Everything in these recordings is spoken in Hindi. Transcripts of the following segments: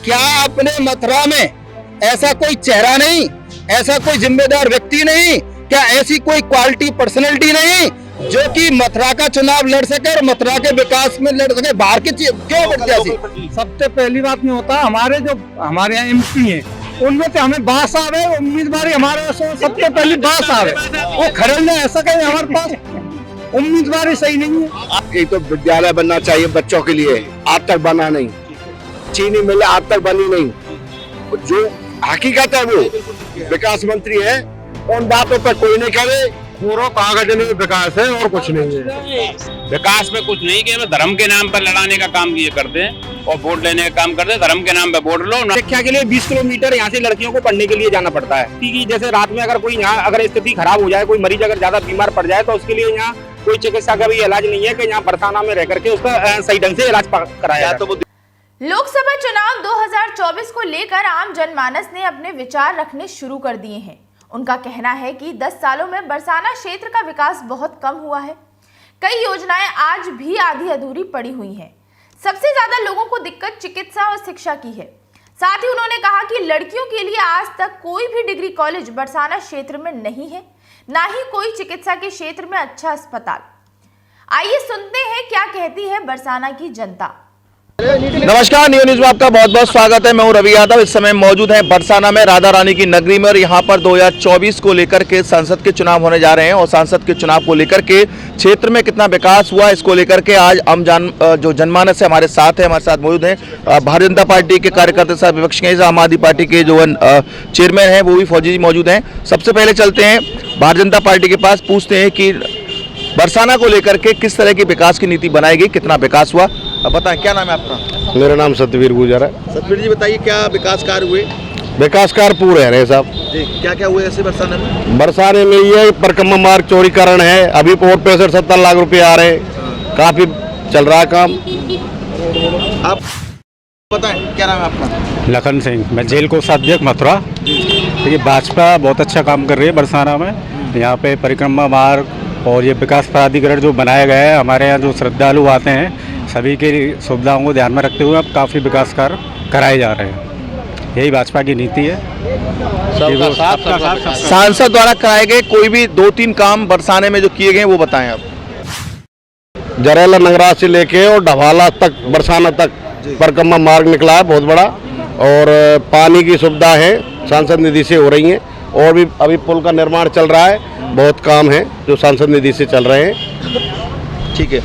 क्या अपने मथुरा में ऐसा कोई चेहरा नहीं, ऐसा कोई जिम्मेदार व्यक्ति नहीं, क्या ऐसी कोई क्वालिटी पर्सनैलिटी नहीं जो कि मथुरा का चुनाव लड़ सके और मथुरा के विकास में लड़ सके? बाहर के क्यों प्रत्याशी? सबसे पहली बात नहीं होता, हमारे यहाँ एमपी है उनमें तो हमें बास आवे, उम्मीदवारी हमारे सबसे पहली बास आवे, वो खड़े ना ऐसा कहीं हमारे पास उम्मीदवारी सही नहीं है। एक तो विद्यालय बनना चाहिए बच्चों के लिए, आज तक बना नहीं। चीनी मिल आज तक बनी नहीं। जो हकीकत है वो विकास मंत्री है, उन बातों पर कोई नहीं करे। पूरा कागज में विकास है और कुछ नहीं है। विकास में कुछ नहीं कि हमें धर्म के नाम पर लड़ाने का काम ये करते हैं और वोट लेने का काम करते हैं। धर्म के नाम पे वोट लो। शिक्षा के लिए 20 किलोमीटर यहाँ से लड़कियों को पढ़ने के लिए जाना पड़ता है कि जैसे रात में अगर कोई यहाँ अगर स्थिति खराब हो जाए, कोई मरीज अगर ज्यादा बीमार पड़ जाए तो उसके लिए यहाँ कोई चिकित्सा का भी इलाज नहीं है कि यहाँ बरसाना में रह करके उसका सही ढंग से इलाज कराया जाए। लोकसभा चुनाव 2024 को लेकर आम जनमानस ने अपने विचार रखने शुरू कर दिए हैं। उनका कहना है कि 10 सालों में बरसाना क्षेत्र का विकास बहुत कम हुआ है। कई योजनाएं आज भी आधी अधूरी पड़ी हुई हैं। सबसे ज्यादा लोगों को दिक्कत चिकित्सा और शिक्षा की है। साथ ही उन्होंने कहा कि लड़कियों के लिए आज तक कोई भी डिग्री कॉलेज बरसाना क्षेत्र में नहीं है, ना ही कोई चिकित्सा के क्षेत्र में अच्छा अस्पताल। आइए सुनते हैं क्या कहती है बरसाना की जनता। नमस्कार, न्यू न्यूज में आपका बहुत बहुत स्वागत है। मैं हूं रवि यादव। इस समय मौजूद हैं बरसाना में, राधा रानी की नगरी में, और यहां पर 2024 को लेकर के संसद के चुनाव होने जा रहे हैं और संसद के चुनाव को लेकर के क्षेत्र में कितना विकास हुआ इसको लेकर के आज हम जो जनमानस है हमारे साथ है, हमारे साथ मौजूद हैं भारतीय जनता पार्टी के कार्यकर्ता साहब, विपक्ष के आम आदमी पार्टी के जो चेयरमैन है वो भी फौजी जी मौजूद हैं। सबसे पहले चलते हैं भारतीय जनता पार्टी के पास, पूछते हैं कि बरसाना को लेकर के किस तरह की विकास की नीति बनाई गई, कितना विकास हुआ। अब बताएं, क्या नाम है आपका? मेरा नाम सतवीर गुजर है। सतवीर जी बताइए, क्या विकास कार्य हुए? विकास कार्य पूरे हैं साहब जी। क्या क्या हुए ऐसे बरसाने में? बरसाने में ये परिक्रमा मार्ग चौड़ीकरण है, अभी और 65-70 लाख रुपए आ रहे हैं, काफी चल रहा है काम। आप बताएं, क्या नाम है आपका? लखन सिंह, मैं जेल कोष अध्यक्ष मथुरा। देखिए, भाजपा बहुत अच्छा काम कर रही है बरसाना में। यहाँ पे परिक्रमा मार्ग और ये विकास प्राधिकरण जो बनाया गया है, हमारे यहाँ जो श्रद्धालु आते हैं सभी की सुविधाओं को ध्यान में रखते हुए अब काफ़ी विकास कार्य कराए जा रहे हैं। यही भाजपा की नीति है। सांसद द्वारा कराए गए कोई भी 2-3 काम बरसाने में जो किए गए वो बताएं आप। जरेला नगरा से लेके और ढवाला तक, बरसाना तक परिक्रमा मार्ग निकला है बहुत बड़ा, और पानी की सुविधा है सांसद निधि से हो रही है, और भी अभी पुल का निर्माण चल रहा है। बहुत काम है जो सांसद निधि से चल रहे हैं। ठीक है,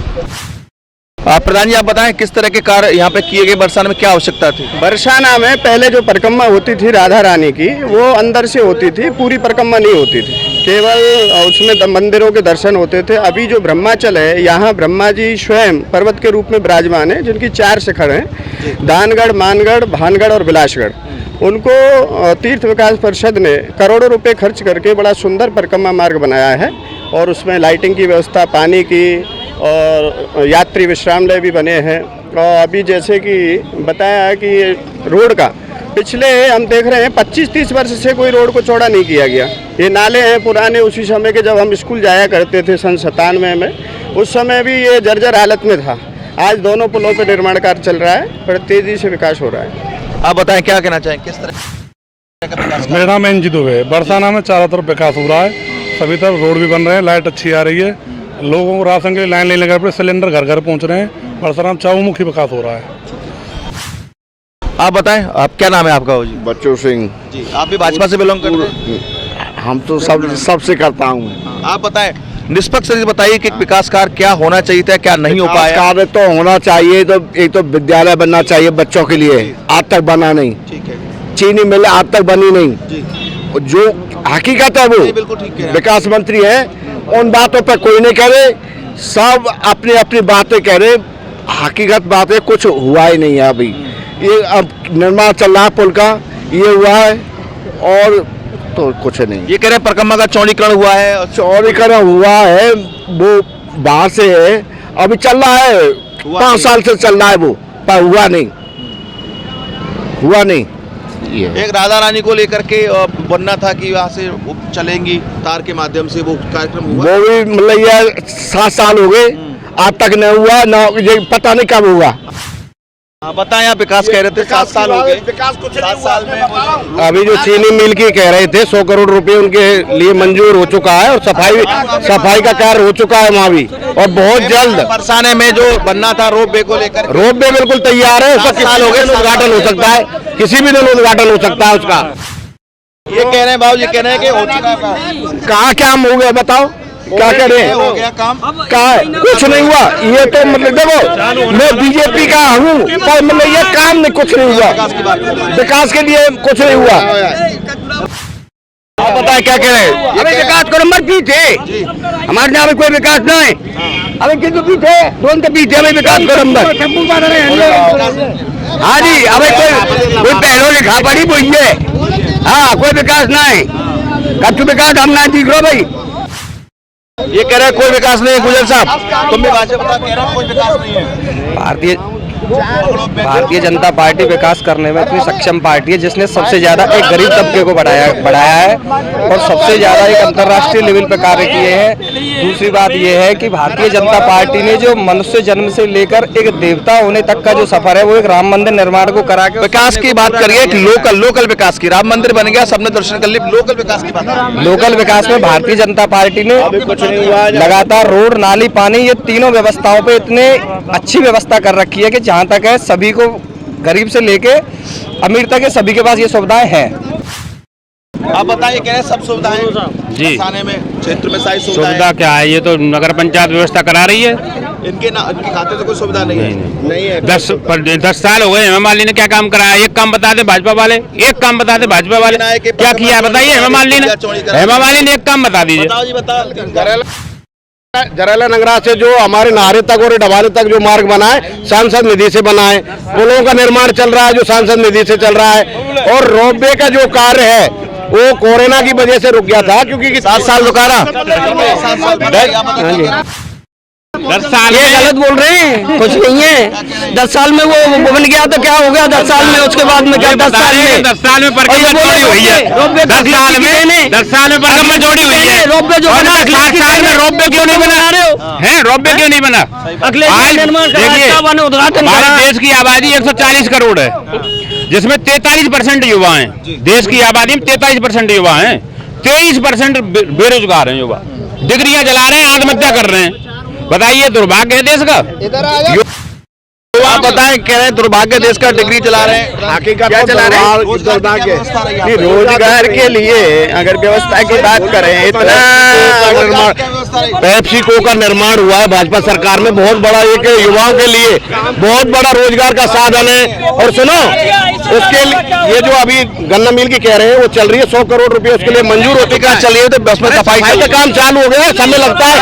प्रधान जी आप बताएं किस तरह के कार्य यहाँ पे किए गए, बरसाना में क्या आवश्यकता थी? बरसाना में पहले जो परिक्रमा होती थी राधा रानी की, वो अंदर से होती थी, पूरी परिक्रमा नहीं होती थी, केवल उसमें मंदिरों के दर्शन होते थे। अभी जो ब्रह्माचल है, यहाँ ब्रह्मा जी स्वयं पर्वत के रूप में विराजमान है, जिनकी 4 शिखर हैं, दानगढ़, मानगढ़, भानगढ़ और बिलासगढ़। उनको तीर्थ विकास परिषद ने करोड़ों रुपए खर्च करके बड़ा सुंदर परिक्रमा मार्ग बनाया है, और उसमें लाइटिंग की व्यवस्था, पानी की, और यात्री विश्रामलय भी बने हैं। और अभी जैसे कि बताया है कि रोड का पिछले हम देख रहे हैं 25-30 वर्ष से कोई रोड को चौड़ा नहीं किया गया। ये नाले हैं पुराने, उसी समय के जब हम स्कूल जाया करते थे सन 97 में, उस समय भी ये जर्जर हालत में था। आज दोनों पुलों पर निर्माण कार्य चल रहा है, बड़े तेजी से विकास हो रहा है। आप बताएं, क्या कहना चाहें, किस तरह? मेरा नाम एनजी दुबे है। बरसाना में चारों तरफ विकास हो रहा है, सभी तरफ रोड भी बन रहे हैं, लाइट अच्छी आ रही है, लोगों को राशन के लिए लाइन नहीं लगा पड़े, सिलेंडर घर घर पहुंच रहे हैं। बरसाना में चहुमुखी विकास हो रहा है। आप बताएं, आप क्या नाम है आपका? बच्चू सिंह जी। आप भी भाजपा से बिलोंग करते हैं? हम तो सबसे करता हूँ। आप बताएं, निष्पक्ष से बताइए कि विकास कार्य क्या होना चाहिए था, क्या नहीं हो पाया? कार्य तो होना चाहिए, तो एक तो विद्यालय बनना चाहिए बच्चों के लिए, आज तक बना नहीं। ठीक है। चीनी मिल आज तक बनी नहीं जी। जो हकीकत है वो बिल्कुल ठीक है। विकास मंत्री है, उन बातों पर कोई नहीं करे, सब अपनी अपनी बातें कह रहे। हकीकत बात है, कुछ हुआ ही नहीं है अभी। ये अब निर्माण चल रहा है पुल का, ये हुआ है, और तो कुछ नहीं। ये कह रहे हैं परिक्रमा का चौड़ीकरण हुआ है, चौड़ीकरण हुआ है, वो बाहर से है, अभी चल रहा है, 5 साल से चल रहा है वो, पर हुआ नहीं। एक राधा रानी को लेकर के बनना था कि वहाँ से चलेंगी तार के माध्यम से, वो कार्यक्रम हुआ? वो भी मतलब ये 7 साल हो गए, आज तक नहीं हुआ ना, ये पता नहीं कब हुआ। बताएं, आप विकास कह रहे थे 7 साल हो गए, विकास कुछ 7 साल में वो जो अभी जो चीनी मिल की कह रहे थे 100 करोड़ रुपए उनके लिए मंजूर हो चुका है और सफाई का कार्य हो चुका है वहाँ भी, और बहुत जल्द बरसाने में जो बनना था रोपवे को लेकर, रोपवे बिल्कुल तैयार है, उसका 7 साल हो गए, उद्घाटन हो सकता है, किसी भी दिन उद्घाटन हो सकता है उसका। ये कह रहे हैं बाबू जी, कह रहे हैं कि हो चुका है, कहाँ क्या हो गया बताओ, क्या कह रहे हैं? हो गया काम, कहा है कुछ नहीं हुआ, ये तो मतलब देखो मैं बीजेपी का हूँ पर मतलब ये काम नहीं, कुछ नहीं हुआ, विकास के लिए कुछ नहीं हुआ। आप बताएं क्या कह रहे हैं? अरे विकास करो मत पीछे, हमारे यहाँ कोई विकास नहीं, अरे किसी पीछे दोनों के पीछे हमें विकास करो मत। हाँ जी, अबे कोई पहलो लिखा पड़ी वही है, हाँ कोई विकास नहीं, कच्चू विकास हम ना दिख रहा भाई। ये कह रहे हैं कोई विकास नहीं है। गुजर साहब, तुम भी भाजपा कह रहे हो कोई विकास नहीं है। भारतीय जनता पार्टी विकास करने में इतनी सक्षम पार्टी है जिसने सबसे ज्यादा एक गरीब तबके को बढ़ाया है और सबसे ज्यादा एक अंतर्राष्ट्रीय लेवल पर कार्य किए हैं। दूसरी बात यह है कि भारतीय जनता पार्टी ने जो मनुष्य जन्म से लेकर एक देवता होने तक का जो सफर है वो एक राम मंदिर निर्माण को करा के, विकास की बात करिए, लोकल विकास की, राम मंदिर बन गया, सबने दर्शन कर लिए, लोकल विकास की बात। लोकल विकास में भारतीय जनता पार्टी ने लगातार रोड, नाली, पानी, ये तीनों व्यवस्थाओं पे इतने अच्छी व्यवस्था कर रखी है कि जहाँ तक है सभी को, गरीब से लेके अमीर तक है, सभी के पास ये सुविधाएं हैं। आप बताइए, कह रहे हैं सब सुविधाएं जी, थाने में, क्षेत्र में सारी सुविधा क्या है, ये तो नगर पंचायत व्यवस्था करा रही है, इनके खाते से कोई सुविधा नहीं है। 10 साल हो गए, हेमा मालिनी ने क्या काम कराया? एक काम बता दे भाजपा वाले, एक काम बता दे भाजपा वाले, क्या किया बताइए हेमा मालिनी ने एक काम बता दीजिए। जरेला नगरा से जो हमारे नारे तक और डबारे तक जो मार्ग बना है सांसद निधि से बना है, पुलों का निर्माण चल रहा है जो सांसद निधि से चल रहा है, और रोपवे का जो कार्य है वो कोरोना की वजह से रुक गया था क्योंकि 7 साल रुका रहा। 10 साल ये गलत बोल रहे हैं, कुछ नहीं है। 10 साल में वो बन गया तो क्या हो गया 10 साल में, उसके बाद में क्या 10 साल में, 10 साल में परिक्रमा जोड़ी हुई है, 10 साल में परिक्रमा जोड़ी हुई है, रोपवे जो बना 7 साल में रोपवे क्यों नहीं बना रहे हो? हैं रोपवे क्यों नहीं बना? आज देखिए, हमारे देश की आबादी 140 करोड़ है, जिसमें 43% युवा हैं। देश की आबादी में 43% युवा हैं, 23% बेरोजगार हैं युवा, डिग्रियां जला रहे हैं, आत्महत्या कर रहे हैं। बताइए दुर्भाग्य है देश का। आप बताएं, कह रहे हैं दुर्भाग्य देश का, डिग्री चला रहे हैं, क्या चला रहे हैं? रोजगार के लिए अगर व्यवस्था की बात करें, इतना पेप्सिको का निर्माण हुआ है भाजपा सरकार में, बहुत बड़ा एक युवाओं के लिए बहुत बड़ा रोजगार का साधन है। और सुनो, उसके लिए ये जो अभी गन्ना मिल की कह रहे हैं वो चल रही है, 100 करोड़ रुपए उसके लिए मंजूर होती है, चल रही है, तो उसमें सफाई का काम चालू हो गया, समय लगता है।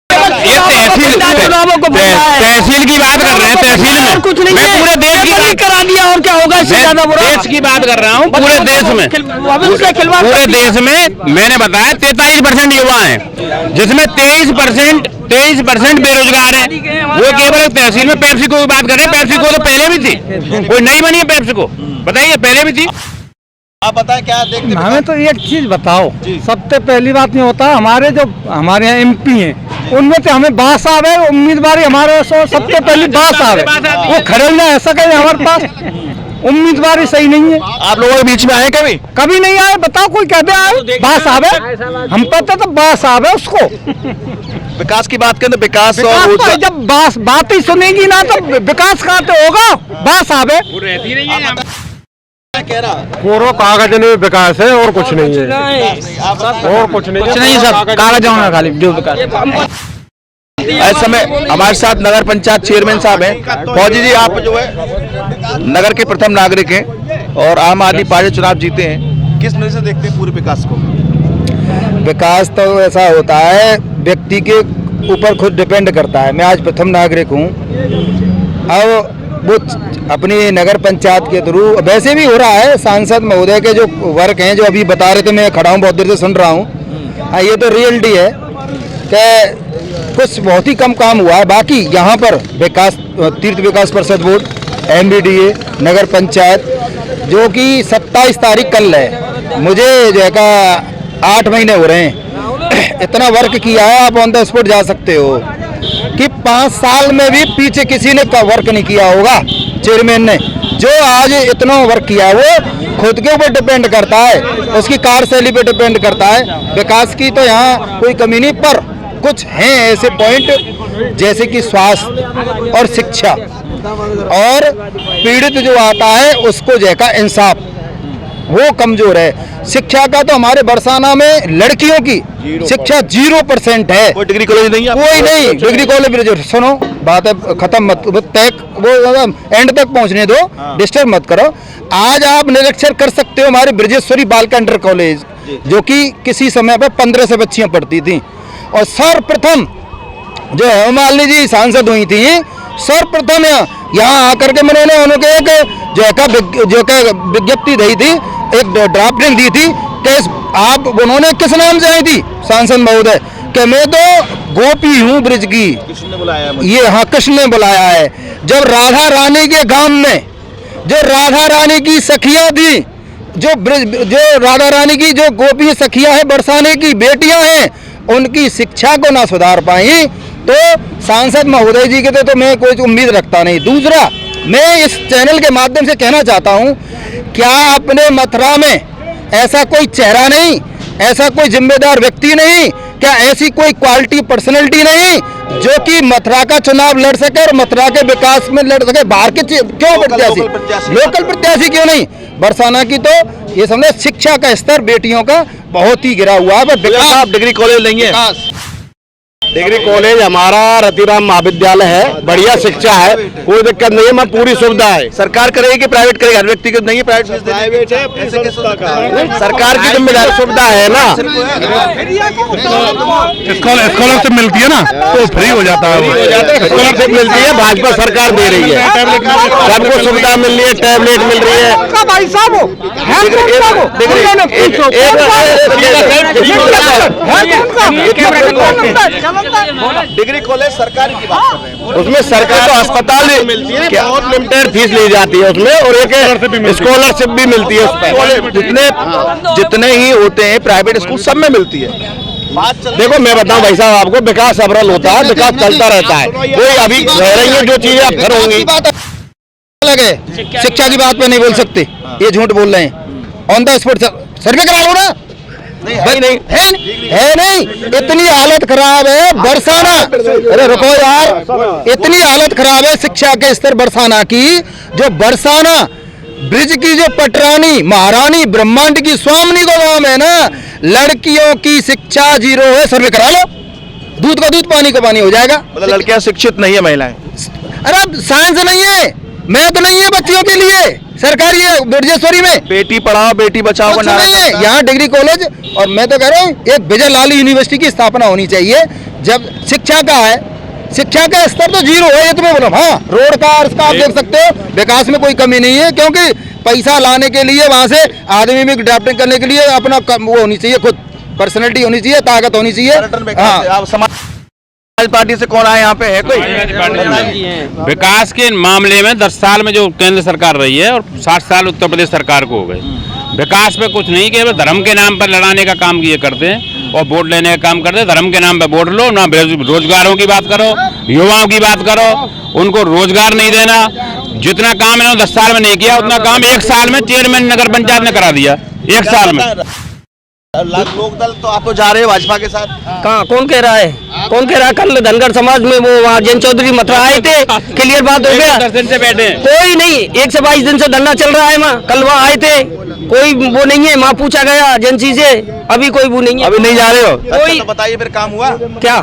ये तहसील की बात कर रहे हैं, तहसील में कुछ नहीं है, पूरे देश की बात करा दिया और क्या होगा इससे ज्यादा बुरा? देश की बात कर रहा हूँ, पूरे देश में, पूरे देश में मैंने बताया 43% युवा हैं, जिसमें 23% बेरोजगार हैं। वो केवल एक तहसील में पेप्सिको की बात कर रहे हैं। पेप्सिको तो पहले भी थी, कोई नई बनी है पेप्सिको? बताइए, पहले भी थी। आप बताएं क्या देखते हैं? हमें तो एक चीज बताओ, सबसे पहली बात नहीं होता, हमारे यहाँ MP हैं उनमें तो हमें बास आवे, उम्मीदवार हमारे सबसे पहली बास आवे, वो खड़े ऐसा कहीं हमारे पास उम्मीदवार सही नहीं है। आप लोगों के बीच में आए कभी? कभी नहीं आए, बताओ कोई कहते आए बास आवे, हम पता तो बास आवे उसको। विकास की बात करें तो विकास और जब बात ही सुनेगी ना तो विकास कहाँ तो होगा, बास आवे। कह रहा कोरो कागज में विकास है और कुछ नहीं है, और कुछ नहीं, सब कागजों में खाली जो विकास। इस समय हमारे साथ नगर पंचायत चेयरमैन साहब हैं। फौजी जी, आप जो है नगर के प्रथम नागरिक हैं और आम आदमी पार्टी चुनाव जीते हैं, किस नजर से देखते हैं पूरे विकास को? विकास तो ऐसा होता है, व्यक्ति के ऊपर खुद डिपेंड करता है। मैं आज प्रथम नागरिक हूँ, अब वो अपनी नगर पंचायत के थ्रू वैसे भी हो रहा है, सांसद महोदय के जो वर्क हैं जो अभी बता रहे थे, मैं खड़ा हूँ बहुत देर से सुन रहा हूँ। हाँ, ये तो रियलिटी है कि कुछ बहुत ही कम काम हुआ है। बाकी यहाँ पर विकास, तीर्थ विकास परिषद बोर्ड, MBDA, नगर पंचायत, जो कि 27 तारीख कल है, मुझे जो है का 8 महीने हो रहे हैं, इतना वर्क किया है, आप ऑन द स्पॉट जा सकते हो। कि 5 साल में भी पीछे किसी ने वर्क नहीं किया होगा चेयरमैन ने। जो आज इतना वर्क किया वो खुद के ऊपर डिपेंड करता है, उसकी कार्यशैली पे डिपेंड करता है। विकास की तो यहाँ कोई कमी नहीं, पर कुछ हैं ऐसे पॉइंट जैसे कि स्वास्थ्य और शिक्षा, और पीड़ित जो आता है उसको जैका इंसाफ वो कमजोर है। शिक्षा का तो हमारे बरसाना में लड़कियों की शिक्षा 0% है। कोई डिग्री कॉलेज नहीं है? कोई नहीं डिग्री कॉलेज। सुनो बात है खत्म मत वो एंड तक पहुंचने दो, डिस्टर्ब मत करो। आज आप निरीक्षण कर सकते हो हमारे ब्रजेश्वरी बालिका इंटर कॉलेज, जो कि किसी समय पर 15 से बच्चियां पढ़ती थी, और सर्वप्रथम जो हेमालिनी जी सांसद हुई थी, सर्वप्रथम यहाँ आकर के मैंने उन्होंने एक विज्ञप्ति दी थी, एक ड्राफ्टिंग दी थी कि आप उन्होंने किस नाम से आई थी सांसद महोदय कि मैं तो गोपी हूँ ब्रिज की। किसने बुलाया मुझे? ये हाँ कृष्ण ने बुलाया है। जब राधा रानी के गांव में जो राधा रानी की सखियां थी, जो राधा रानी की जो गोपी सखियां हैं, बरसाने की बेटियां हैं, उनकी शिक्षा को ना सुधार पाई तो सांसद महोदय जी के तो मैं कोई उम्मीद रखता नहीं। दूसरा, मैं इस चैनल के माध्यम से कहना चाहता हूं, क्या अपने मथुरा में ऐसा कोई चेहरा नहीं, ऐसा कोई जिम्मेदार व्यक्ति नहीं, क्या ऐसी कोई क्वालिटी पर्सनैलिटी नहीं जो कि मथुरा का चुनाव लड़ सके और मथुरा के विकास में लड़ सके? बाहर के क्यों प्रत्याशी, लोकल प्रत्याशी क्यों नहीं? बरसाना की तो ये समझे शिक्षा का स्तर बेटियों का बहुत ही गिरा हुआ है। विकास डिग्री कॉलेज नहीं है? डिग्री कॉलेज हमारा रतिराम महाविद्यालय है, बढ़िया शिक्षा है, कोई दिक्कत नहीं है, मैं पूरी सुविधा है। सरकार करेगी कि प्राइवेट करेगी? हर व्यक्ति को नहीं है प्राइवेट फीस देनी, सरकार की जिम्मेदारी सुविधा है ना। स्कॉलरशिप मिलती है ना तो फ्री हो जाता है। स्कॉलरशिप मिलती है, भाजपा सरकार दे रही है, सबको सुविधा मिल रही है, टैबलेट मिल रही है। डिग्री कॉलेज सरकार की बात कर रहे हैं, उसमें सरकार तो अस्पताल मिलती है, बहुत लिमिटेड फीस ली जाती है उसमें, और एक स्कॉलरशिप भी मिलती है उसमें। जितने ही होते हैं प्राइवेट स्कूल सब में मिलती है। देखो मैं बताऊं भाई साहब आपको, विकास अविरल होता है, विकास चलता रहता है। कोई अभी रह रही है जो चीजें अब घर होंगी। अलग है, शिक्षा की बात पे नहीं बोल सकते, ये झूठ बोल रहे हैं। ऑन द स्पॉट सर्वे करा लो ना। है नहीं, इतनी हालत खराब है बरसाना। अरे रुको यार, इतनी हालत खराब है शिक्षा के स्तर बरसाना की, जो बरसाना ब्रिज की जो पटरानी महारानी ब्रह्मांड की स्वामिनी को नाम है ना, लड़कियों की शिक्षा 0 है। सर्वे करा लो, दूध का दूध पानी का पानी हो जाएगा। मतलब लड़कियां शिक्षित नहीं है, महिलाएं? अरे साइंस नहीं है, मैथ नहीं है बच्चियों के लिए सरकारी है ब्रजेश्वरी में। बेटी पढ़ाओ बेटी बचाओ का नारा है यहाँ डिग्री कॉलेज। और मैं तो कह रहा हूँ एक विजय लाल यूनिवर्सिटी की स्थापना होनी चाहिए। जब शिक्षा का है, शिक्षा का स्तर तो 0 है, ये तुम्हें बोलो। हाँ, रोड का इसका आप देख सकते हो, विकास में कोई कमी नहीं है, क्योंकि पैसा लाने के लिए वहां से आदमी भी ड्राफ्टिंग करने के लिए अपना वो होनी चाहिए, खुद पर्सनैलिटी होनी चाहिए, ताकत होनी चाहिए। हाँ, समाज पार्टी से कौन आया यहाँ पे? है कोई? विकास के मामले में 10 साल में जो केंद्र सरकार रही है और 60 साल उत्तर प्रदेश सरकार को हो गए। विकास पे कुछ नहीं, केवल धर्म के नाम पर लड़ाने का काम ये करते हैं और वोट लेने का काम करते हैं। धर्म के नाम पे वोट लो ना, रोजगारों की बात करो, युवाओं की बात करो, उनको रोजगार नहीं देना। जितना काम इन्होंने 10 साल में नहीं किया, उतना काम 1 साल में चेयरमैन नगर पंचायत ने करा दिया, 1 साल में। लोकदल तो आप तो जा रहे हो भाजपा के साथ? कहाँ, कौन कह रहा है? कौन कह रहा है? कल धनगर समाज में वो वहाँ जैन चौधरी मथुरा आए थे, क्लियर बात हो गया। 10 दिन से बैठे, कोई नहीं, 1 से 22 दिन से धरना चल रहा है वहाँ। कल वहाँ आए थे, कोई वो नहीं है। वहाँ पूछा गया एजेंसी से, अभी कोई वो नहीं है। अभी नहीं जा रहे हो? कोई तो बताइए फिर काम हुआ क्या?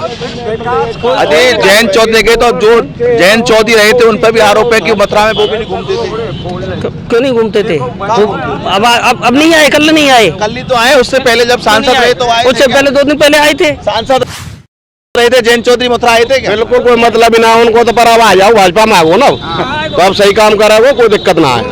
अरे जैन चौधरी के तो जो जैन चौधरी रहे थे उन पर भी आरोप है कि मथुरा में वो भी नहीं घूमते थे। क्यों नहीं घूमते थे? अब नहीं आए, कल नहीं आए। कल ही तो आए, उससे पहले जब सांसद रहे तो आए। उससे पहले 2 दिन पहले आए थे। सांसद रहे थे जैन चौधरी, मथुरा आए थे क्या? बिल्कुल कोई मतलब ना उनको, तो पर अब आ जाओ भाजपा में, आगो ना तो अब सही काम करा वो, कोई दिक्कत ना है।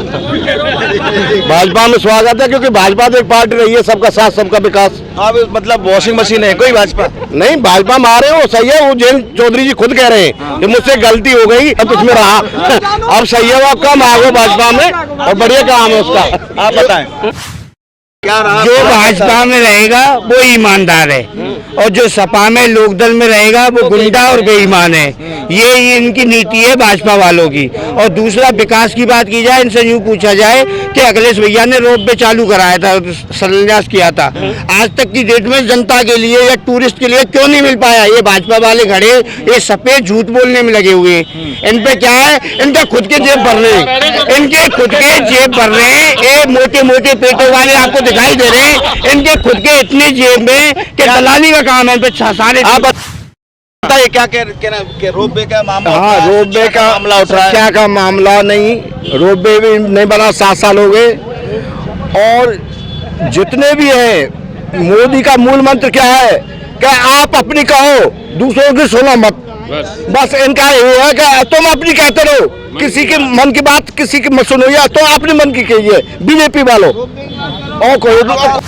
भाजपा में स्वागत है, क्योंकि भाजपा तो एक पार्टी रही है, सबका साथ सबका विकास। अब मतलब वॉशिंग मशीन है कोई भाजपा? नहीं, भाजपा में आ रहे हो, सही है। वो जैन चौधरी जी खुद कह रहे हैं कि मुझसे गलती हो गई, अब उसमें रहा अब सही है, वो कम आगो भाजपा में और बढ़िया काम है उसका। आप बताएं। क्या रहा? जो भाजपा में रहेगा वो ईमानदार है और जो सपा में लोकदल में रहेगा वो गुंडा और बेईमान है। ये इनकी नीति है भाजपा वालों की। और दूसरा विकास की बात की जाए, इनसे यूँ पूछा जाए कि अखिलेश भैया ने रोपवे चालू कराया था, शिलान्यास किया था, आज तक की डेट में जनता के लिए या टूरिस्ट के लिए क्यों नहीं मिल पाया? ये भाजपा वाले खड़े ये सफेद झूठ बोलने में लगे हुए हैं। इन पे क्या है, इनका खुद के जेब भर रहे हैं, इनके खुद के जेब भर रहे हैं। ये मोटे मोटे पेटों वाले आपको दिखाई दे रहे हैं, इनके खुद के इतने जेब में कि दलाली का काम है। इन पे सारे आप बताइए क्या कह रोपवे का मामला? हाँ, रोपवे का मामला उठ रहा है। क्या का मामला नहीं, रोपवे भी नहीं बना, 7 साल हो गए। और जितने भी हैं, मोदी का मूल मंत्र क्या है कि आप अपनी कहो, दूसरों की सुनो मत। बस इनका ये है कि तुम अपनी कहते रहो, किसी के मन की बात किसी की मत सुनो, या तो अपने मन की कहिए बीजेपी वालों। और कोई विकास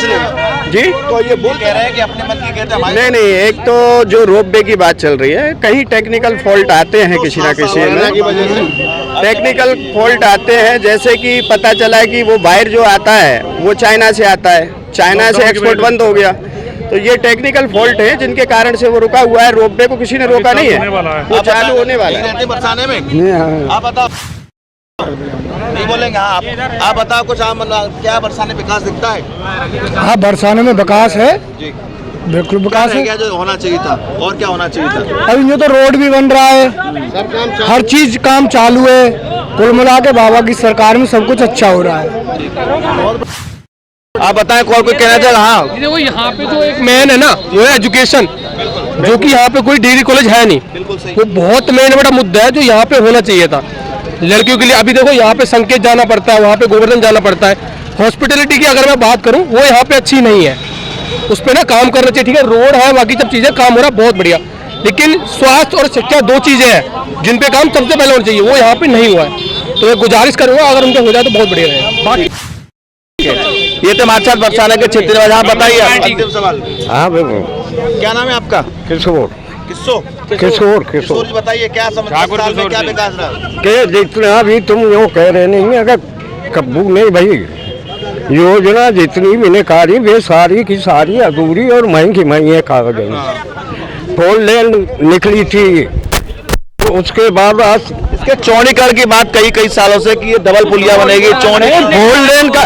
नहीं जी। तो ये बोल कह रहे हैं कि अपने मन की कहते हैं। नहीं, एक तो जो रोपवे की बात चल रही है, कहीं टेक्निकल फॉल्ट आते हैं किसी ना किसी में, टेक्निकल फॉल्ट आते हैं। जैसे कि पता चला कि वो वायर जो आता है वो चाइना से आता है, चाइना से एक्सपोर्ट बंद हो गया। तो ये टेक्निकल फॉल्ट है जिनके कारण से वो रुका हुआ है। रोपवे को किसी ने रोका नहीं है, वो चालू होने वाला है। बरसाने में आप बताओ, नहीं बोलेंगे? हाँ, आप बताओ कुछ। क्या बरसाने विकास दिखता है? हाँ, बरसाने में विकास है जी, बिल्कुल विकास है। क्या जो होना चाहिए था और क्या होना चाहिए था? अभी ये तो रोड भी बन रहा है, हर चीज काम चालू है। कुल मिला के बाबा की सरकार में सब कुछ अच्छा हो रहा है। आप बताएं, कौन कोई कहना चाह? हाँ, देखो यहाँ पे जो एक मेन है ना, वो है एजुकेशन, जो कि यहाँ पे कोई डिग्री कॉलेज है नहीं। वो बहुत मेन बड़ा मुद्दा है जो यहाँ पे होना चाहिए था लड़कियों के लिए। अभी देखो यहाँ पे संकेत जाना पड़ता है, वहाँ पे गोवर्धन जाना पड़ता है। हॉस्पिटलिटी की अगर मैं बात करूँ, वो यहाँ पे अच्छी नहीं है, उस पर ना काम करना चाहिए। ठीक है, रोड है, बाकी सब चीज़ें काम हो रहा बहुत बढ़िया, लेकिन स्वास्थ्य और शिक्षा 2 चीज़ें हैं जिन पे काम सबसे पहले होना चाहिए, वो यहाँ पे नहीं हुआ है। तो मैं गुजारिश करूँगा अगर उनका हो जाए तो बहुत बढ़िया रहेगा। बाकी ये तो हमारे साथ बरसाने के क्षेत्र में। आप बताइए, अंतिम सवाल। हाँ बिल्कुल। क्या नाम है आपका? किशोर किशोर जी, बताइए क्या समस्या में क्या विकास रहा? के जितना भी तुम यो कह रहे नहीं, अगर कब्बू नहीं भाई, योजना जितनी भी निकाली वे सारी की सारी अधूरी और महंगी महंगी खा गई। 4 लेन निकली थी, उसके बाद इसके चौड़ीकरण की बात कई सालों से कि ये डबल पुलिया बनेगी, चौड़े 4 लेन का।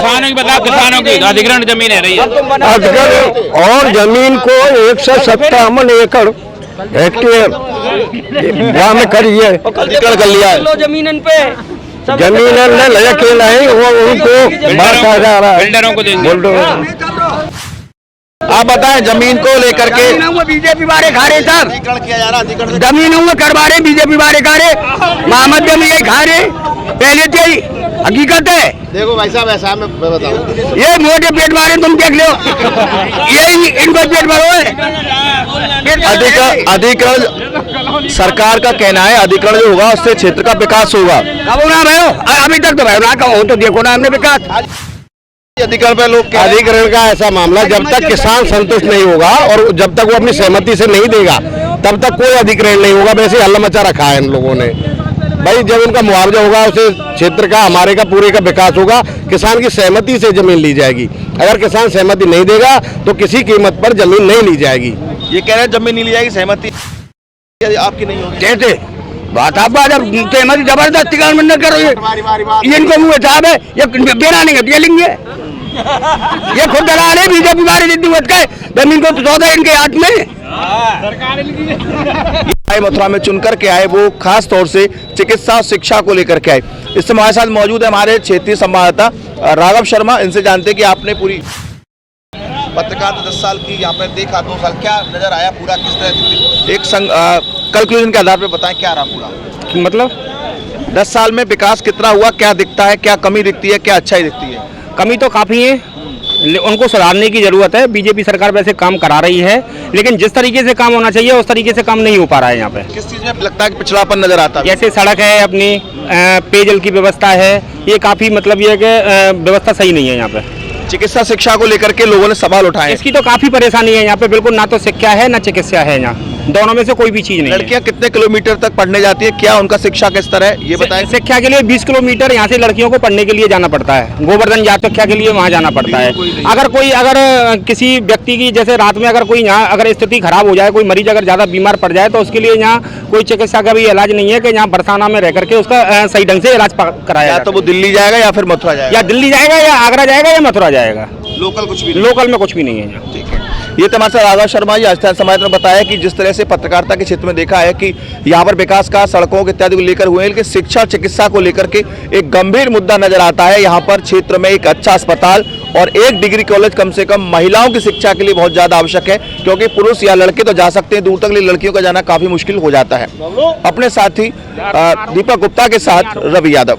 किसानों की अधिग्रहण जमीन है रही और जमीन को 157 एकड़ हेक्टेयर वहाँ में करिए, अधिग्रहण कर लिया है। जमीन ने लया के नहीं, वो उनको बात आ जा रहा है, बिल्डरों को देंगे। आप बताएं, जमीन को लेकर के बीजेपी वाले खा रहे सर, अधिग्रहण किया जा रहा है। अधिग्रहण जमीनों में करवा रहे बीजेपी वाले खा रहे, मोहम्मद जमी यही खा रहे, पहले तो यही हकीकत है। देखो भाई साहब, ऐसा मैं बताऊं, ये मोटे पेट वाले तुम देख लो, यही इनको पेट भरो है। अधिग्रहण सरकार का कहना है, अधिग्रहण जो होगा उससे क्षेत्र का विकास होगा। कब ना भयो, अभी तक तो भयो ना कहो, तो देखो ना हमने विकास। अधिग्रहण पे लोग अधिग्रहण का ऐसा मामला, जब तक किसान संतुष्ट नहीं होगा और जब तक वो अपनी सहमति से नहीं देगा, तब तक कोई अधिग्रहण नहीं होगा। वैसे हल्ला मचा रखा है इन लोगों ने। भाई जब उनका मुआवजा होगा, उसे क्षेत्र का, हमारे का, पूरे का विकास होगा। किसान की सहमति से जमीन ली जाएगी। अगर किसान सहमति नहीं देगा तो किसी कीमत पर जमीन नहीं ली जाएगी। ये कह रहे हैं जमीन नहीं ली जाएगी, सहमति आपकी नहीं होगी। कैसे बात आप सहमति जबरदस्ती का मंडल करो, ये इनको मुँह साहब है, ये बेरा नहीं है, लेंगे ये खुद दलाल है बीजेपी वाले जिद्दीवत का, जमीन को तो सौदा इनके हाथ में। मथुरा में चुनकर के आए, वो खास तौर से चिकित्सा शिक्षा को लेकर के आए। इस समय हमारे साथ मौजूद है हमारे क्षेत्रीय संवाददाता राघव शर्मा। इनसे जानते हैं कि आपने पूरी पत्रकार 10 साल की यहाँ पर देखा, 2 साल क्या नजर आया, पूरा किस तरह एक कंक्लूजन के आधार पर बताएं क्या रहा पूरा? मतलब 10 साल में विकास कितना हुआ, क्या दिखता है, क्या कमी दिखती है, क्या अच्छाई दिखती है? कमी तो काफ़ी है, उनको सुधारने की जरूरत है। बीजेपी सरकार वैसे काम करा रही है, लेकिन जिस तरीके से काम होना चाहिए उस तरीके से काम नहीं हो पा रहा है यहाँ पे। किस चीज़ में लगता है कि पिछड़ापन नजर आता है? जैसे सड़क है, अपनी पेयजल की व्यवस्था है, ये काफ़ी मतलब ये है कि व्यवस्था सही नहीं है यहाँ पे। चिकित्सा शिक्षा को लेकर के लोगों ने सवाल उठाए, इसकी तो काफ़ी परेशानी है यहाँ पे, बिल्कुल ना तो शिक्षा है ना चिकित्सा है यहाँ। दोनों में से कोई भी चीज नहीं है। लड़कियां कितने किलोमीटर तक पढ़ने जाती है, क्या उनका शिक्षा का स्तर है, ये बताएं। शिक्षा के लिए 20 किलोमीटर यहाँ से लड़कियों को पढ़ने के लिए जाना पड़ता है। गोवर्धन जात शिक्षा के लिए वहाँ जाना पड़ता है। अगर किसी व्यक्ति की जैसे रात में अगर कोई यहाँ अगर स्थिति खराब हो जाए, कोई मरीज अगर ज्यादा बीमार पड़ जाए, तो उसके लिए यहाँ कोई चिकित्सा का भी इलाज नहीं है कि यहाँ बरसाना में रह करके उसका सही ढंग से इलाज कराया या तो वो दिल्ली जाएगा या फिर मथुरा जाएगा, या दिल्ली जाएगा या आगरा जाएगा या मथुरा जाएगा। लोकल कुछ भी लोकल में कुछ भी नहीं है यहाँ। ठीक है। ये तो हमारे साथ राधा शर्मा जी आस्थान समाज ने बताया कि जिस तरह से पत्रकारिता के क्षेत्र में देखा है कि यहाँ पर विकास का सड़कों के इत्यादि को लेकर हुए हैं, लेकिन शिक्षा चिकित्सा को लेकर के एक गंभीर मुद्दा नजर आता है। यहाँ पर क्षेत्र में एक अच्छा अस्पताल और एक डिग्री कॉलेज कम से कम महिलाओं की शिक्षा के लिए बहुत ज्यादा आवश्यक है, क्योंकि पुरुष या लड़के तो जा सकते हैं दूर तक, लेकिन लड़कियों का जाना काफी मुश्किल हो जाता है। अपने साथी दीपक गुप्ता के साथ रवि यादव।